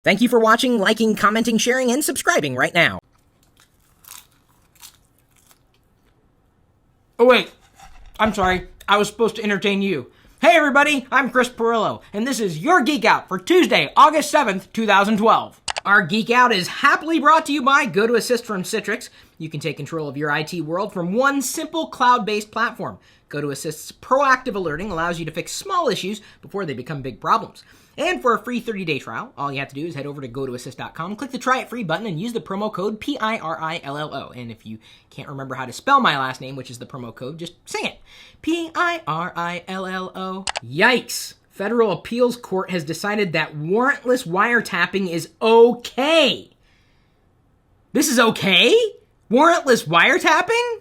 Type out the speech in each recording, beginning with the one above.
Thank you for watching, liking, commenting, sharing, and subscribing right now. Oh wait, I'm sorry, I was supposed to entertain you. Hey everybody, I'm Chris Pirillo, and this is your Geek Out for Tuesday, August 7th, 2012. Our Geek Out is happily brought to you by GoToAssist from Citrix. You can take control of your IT world from one simple cloud-based platform. GoToAssist's proactive alerting allows you to fix small issues before they become big problems. And for a free 30-day trial, all you have to do is head over to GoToAssist.com, click the Try It Free button, and use the promo code PIRILLO. And if you can't remember how to spell my last name, which is the promo code, just sing it. PIRILLO. Yikes! Federal Appeals Court has decided that warrantless wiretapping is okay. This is okay? Warrantless wiretapping?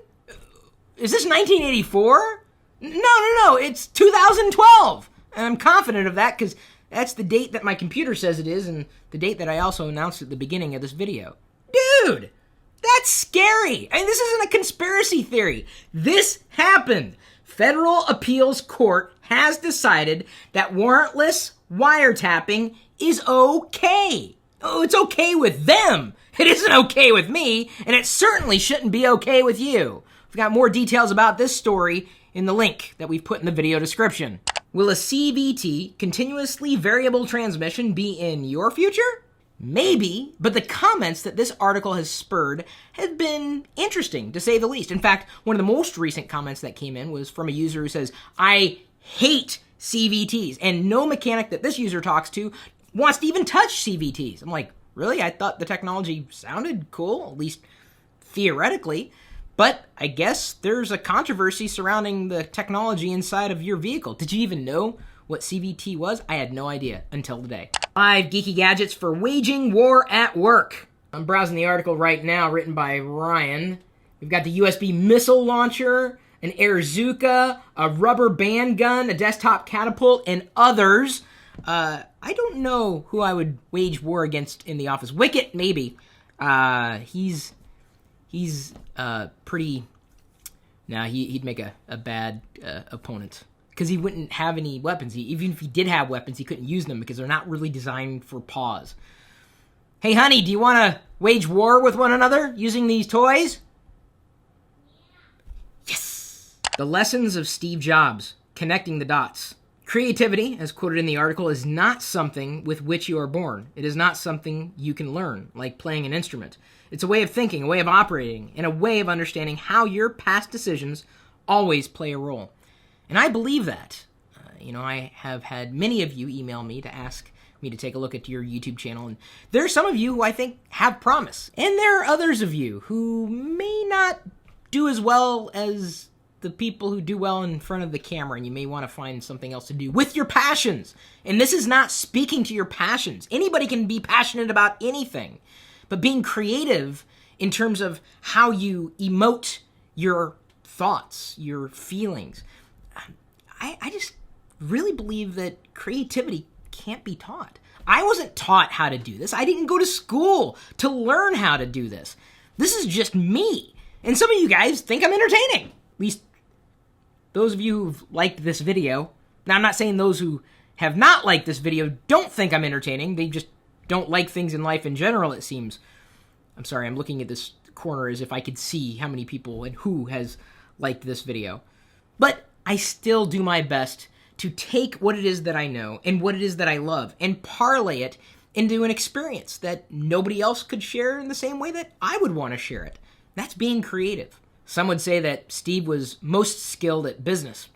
Is this 1984? No, it's 2012. And I'm confident of that because that's the date that my computer says it is and the date that I also announced at the beginning of this video. Dude, that's scary. I mean, this isn't a conspiracy theory. This happened. Federal Appeals Court has decided that warrantless wiretapping is okay. Oh, it's okay with them. It isn't okay with me, and it certainly shouldn't be okay with you. We've got more details about this story in the link that we've put in the video description. Will a CVT, continuously variable transmission, be in your future? Maybe, but the comments that this article has spurred have been interesting, to say the least. In fact, one of the most recent comments that came in was from a user who says, I hate CVTs, and no mechanic that this user talks to wants to even touch CVTs. I'm like, really? I thought the technology sounded cool, at least theoretically. But I guess there's a controversy surrounding the technology inside of your vehicle. Did you even know what CVT was? I had no idea until today. 5 geeky gadgets for waging war at work. I'm browsing the article right now, written by Ryan. We've got the USB missile launcher, an Airzuka, a rubber band gun, a desktop catapult, and others. I don't know who I would wage war against in the office. Wicket, maybe. He's pretty... Nah, he'd make a bad opponent. Because he wouldn't have any weapons. Even if he did have weapons, he couldn't use them because they're not really designed for paws. Hey, honey, do you want to wage war with one another using these toys? Yes! The lessons of Steve Jobs, connecting the dots. Creativity, as quoted in the article, is not something with which you are born. It is not something you can learn, like playing an instrument. It's a way of thinking, a way of operating, and a way of understanding how your past decisions always play a role. And I believe that. I have had many of you email me to ask me to take a look at your YouTube channel, and there are some of you who I think have promise. And there are others of you who may not do as well as the people who do well in front of the camera, and you may want to find something else to do with your passions. And this is not speaking to your passions. Anybody can be passionate about anything. But being creative in terms of how you emote your thoughts, your feelings, I just really believe that creativity can't be taught. I wasn't taught how to do this. I didn't go to school to learn how to do this. This is just me. And some of you guys think I'm entertaining. At least those of you who've liked this video. Now, I'm not saying those who have not liked this video don't think I'm entertaining. They just don't like things in life in general, it seems. I'm sorry, I'm looking at this corner as if I could see how many people and who has liked this video. But I still do my best to take what it is that I know and what it is that I love and parlay it into an experience that nobody else could share in the same way that I would want to share it. That's being creative. Some would say that Steve was most skilled at business.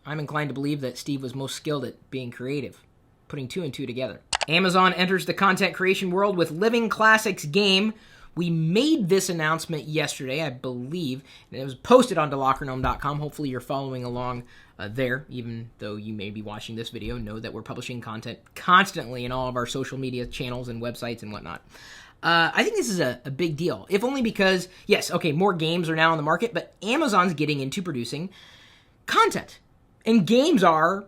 I'm inclined to believe that Steve was most skilled at being creative, putting 2 and 2 together. Amazon enters the content creation world with Living Classics game. We made this announcement yesterday, I believe, and it was posted on Imnotagnome.com. Hopefully you're following along there, even though you may be watching this video. Know that we're publishing content constantly in all of our social media channels and websites and whatnot. I think this is a big deal, if only because, yes, okay, more games are now on the market, but Amazon's getting into producing content. And games are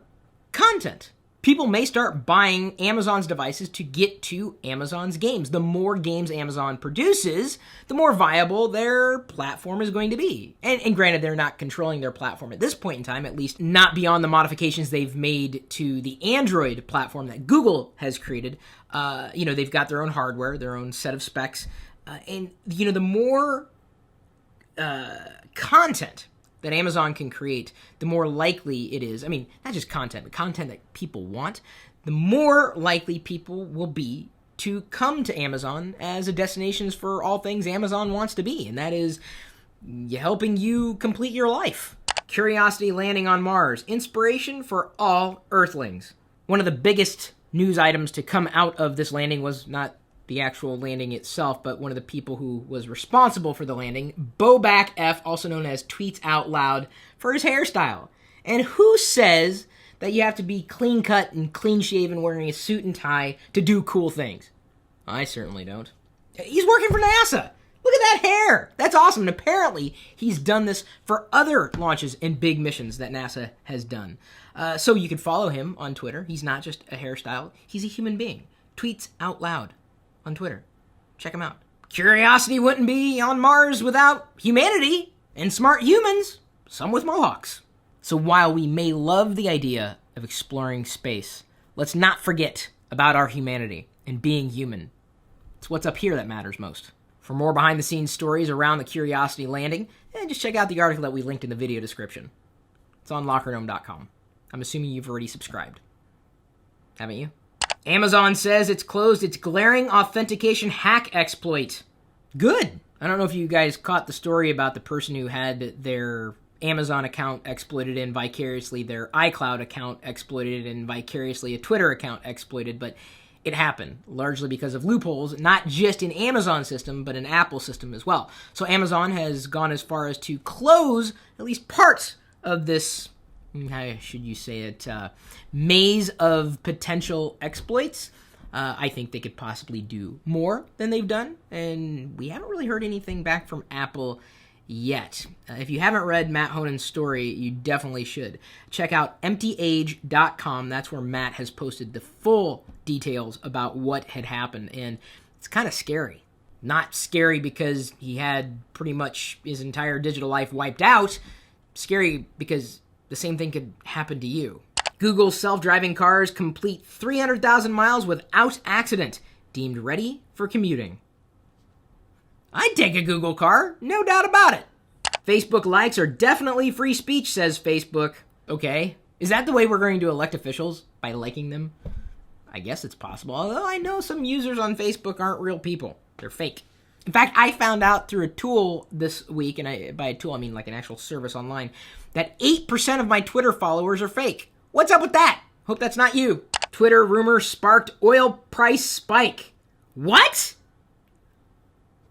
content. People may start buying Amazon's devices to get to Amazon's games. The more games Amazon produces, the more viable their platform is going to be. And granted, they're not controlling their platform at this point in time, at least not beyond the modifications they've made to the Android platform that Google has created. They've got their own hardware, their own set of specs. The more content that Amazon can create, the more likely it is, not just content, but content that people want, the more likely people will be to come to Amazon as a destination for all things Amazon wants to be, and that is helping you complete your life. Curiosity landing on Mars, inspiration for all Earthlings. One of the biggest news items to come out of this landing was not the actual landing itself, but one of the people who was responsible for the landing, Boback F, also known as Tweets Out Loud, for his hairstyle. And who says that you have to be clean-cut and clean-shaven wearing a suit and tie to do cool things? I certainly don't. He's working for NASA! Look at that hair! That's awesome, and apparently he's done this for other launches and big missions that NASA has done. So you can follow him on Twitter. He's not just a hairstyle, he's a human being. Tweets Out Loud on Twitter. Check him out. Curiosity wouldn't be on Mars without humanity and smart humans, some with mohawks. So while we may love the idea of exploring space, let's not forget about our humanity and being human. It's what's up here that matters most. For more behind-the-scenes stories around the Curiosity landing, just check out the article that we linked in the video description. It's on LockerGnome.com. I'm assuming you've already subscribed. Haven't you? Amazon says it's closed its glaring authentication hack exploit. Good. I don't know if you guys caught the story about the person who had their Amazon account exploited and vicariously their iCloud account exploited and vicariously a Twitter account exploited, but it happened largely because of loopholes, not just in Amazon system, but in Apple system as well. So Amazon has gone as far as to close at least parts of this, how should you say it, maze of potential exploits. I think they could possibly do more than they've done, and we haven't really heard anything back from Apple yet. If you haven't read Matt Honen's story, you definitely should. Check out emptyage.com. That's where Matt has posted the full details about what had happened, and it's kind of scary. Not scary because he had pretty much his entire digital life wiped out. Scary because the same thing could happen to you. Google's self-driving cars complete 300,000 miles without accident, deemed ready for commuting. I'd take a Google car, no doubt about it. Facebook likes are definitely free speech, says Facebook. Okay, is that the way we're going to elect officials? By liking them? I guess it's possible, although I know some users on Facebook aren't real people. They're fake. In fact, I found out through a tool this week, and by a tool I mean like an actual service online, that 8% of my Twitter followers are fake. What's up with that? Hope that's not you. Twitter rumor sparked oil price spike. What?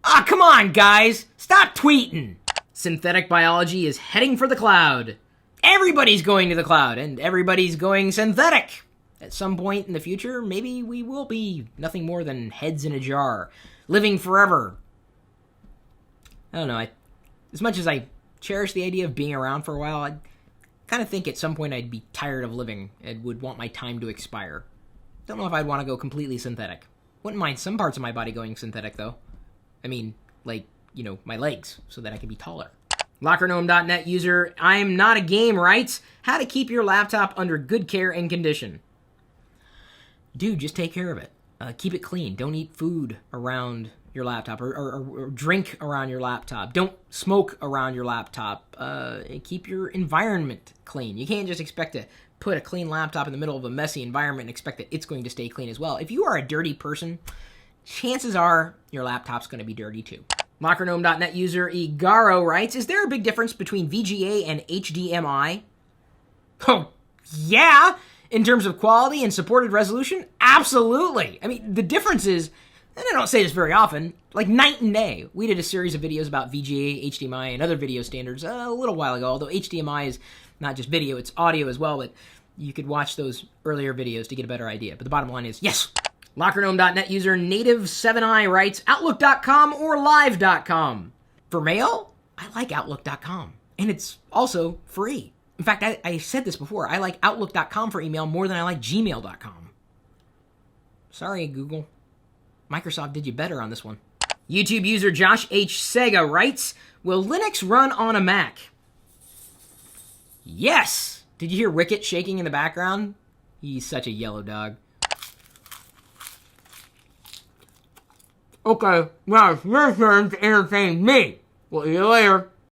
Ah, come on, guys. Stop tweeting. Synthetic biology is heading for the cloud. Everybody's going to the cloud, and everybody's going synthetic. At some point in the future, maybe we will be nothing more than heads in a jar, living forever. I don't know. As much as I cherish the idea of being around for a while, I kind of think at some point I'd be tired of living and would want my time to expire. Don't know if I'd want to go completely synthetic. Wouldn't mind some parts of my body going synthetic, though. I mean, like, my legs, so that I can be taller. LockerGnome.net user, I'm not a game, writes, how to keep your laptop under good care and condition. Dude, just take care of it. Keep it clean. Don't eat food around your laptop or drink around your laptop. Don't smoke around your laptop. Keep your environment clean. You can't just expect to put a clean laptop in the middle of a messy environment and expect that it's going to stay clean as well. If you are a dirty person, chances are your laptop's going to be dirty too. LockerGnome.net user Eggaro writes, is there a big difference between VGA and HDMI? Oh, yeah! In terms of quality and supported resolution? Absolutely! I mean, the difference is, and I don't say this very often, like night and day. We did a series of videos about VGA, HDMI, and other video standards a little while ago, although HDMI is not just video, it's audio as well, but you could watch those earlier videos to get a better idea. But the bottom line is, yes! LockerGnome.net user Native7i writes, Outlook.com or Live.com? For mail, I like Outlook.com. And it's also free. In fact, I said this before. I like Outlook.com for email more than I like Gmail.com. Sorry, Google. Microsoft did you better on this one. YouTube user Josh H. Sega writes, will Linux run on a Mac? Yes! Did you hear Wicket shaking in the background? He's such a yellow dog. Okay, now it's your turn to entertain me. We'll see you later.